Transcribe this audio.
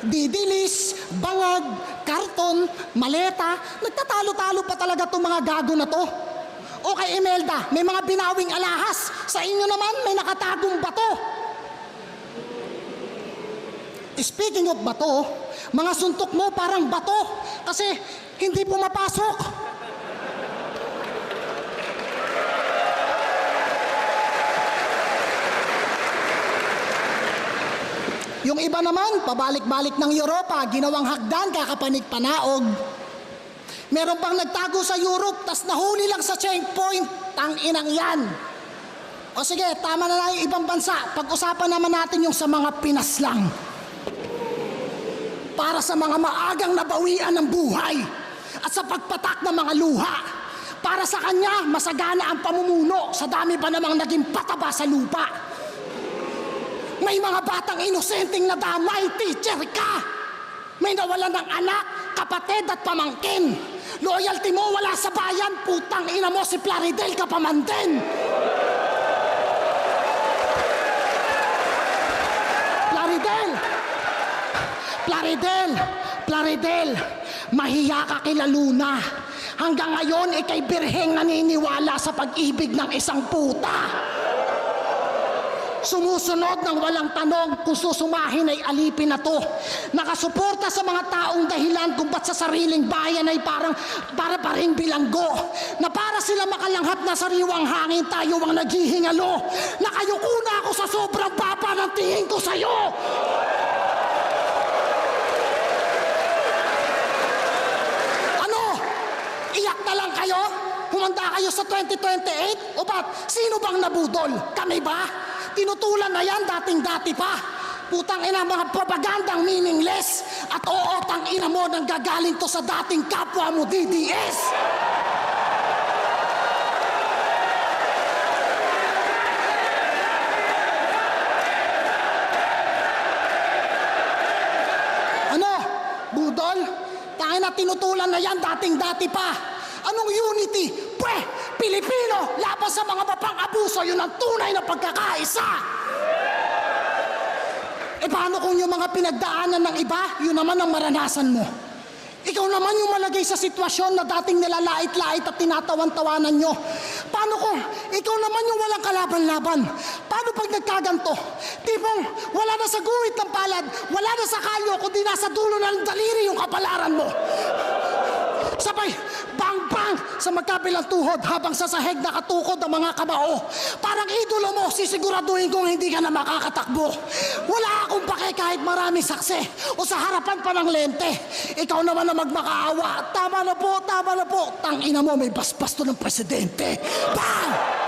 didilis, bangag, karton, maleta. Nagtatalo-talo pa talaga itong mga gago na to. O kay Imelda, may mga binawing alahas. Sa inyo naman, may nakatagong bato. Speaking of bato, mga suntok mo parang bato kasi hindi pumapasok. Yung iba naman, pabalik-balik ng Europa, ginawang hagdan, kakapanig-panaog. Meron pang nagtago sa Europe, tas nahuli lang sa checkpoint. Tang-inang yan. O sige, tama na lang yung ibang bansa. Pag-usapan naman natin yung sa mga Pinas lang. Para sa mga maagang nabawian ng buhay at sa pagpatak ng mga luha. Para sa kanya, masagana ang pamumuno sa dami pa namang naging pataba sa lupa. May mga batang inosenteng nadamay, teacher ka. May nawalan ng anak, kapatid at pamangkin. Loyalty mo wala sa bayan, putang ina mo si Plaridel ka pa man din. Plaridel, mahiya ka kila Luna. Hanggang ngayon, ikay birheng naniniwala sa pag-ibig ng isang puta. Sumusunod ng walang tanong kung susumahin ay alipin na to. Nakasuporta sa mga taong dahilan kung ba't sa sariling bayan ay para ring bilanggo. Na para sila makalanghap na sariwang hangin, tayo ang naghihingalo. Nakayuko na ako sa sobrang papa ng tingin ko sa'yo. Ano? Iyak na lang kayo? Humanda kayo sa 2028? O ba't? Sino bang nabudol? Kami ba? Tinutulan na yan dating-dati pa. Putang ina mga propagandang meaningless. At oo, tang ina mo nang gagaling to sa dating kapwa mo DDS. Ano? Budol? Tangin na tinutulan na yan dating-dati pa. Anong unity? Pwe! Pilipino, laban sa mga mapang-abuso, yun ang tunay na pagkakaisa. E paano kung yung mga pinagdaanan ng iba, yun naman ang maranasan mo? Ikaw naman yung malagay sa sitwasyon na dating nilalait-lait at tinatawan-tawanan nyo. Paano kung ikaw naman yung walang kalaban-laban? Paano pag nagkaganto? Tipong wala na sa guhit ng palad, wala na sa kalyo, kundi nasa dulo ng daliri yung kapalaran mo. Sabay, bang-bang sa magkabilang tuhod habang sa sahig nakatukod ang mga kamao. Parang idolo mo, sisiguraduhin kong hindi ka na makakatakbo. Wala akong pake kahit maraming saksi o sa harapan pa ng lente. Ikaw naman na magmakaawa. Tama na po, tama na po. Tangina mo, may basbas to ng presidente. Bang!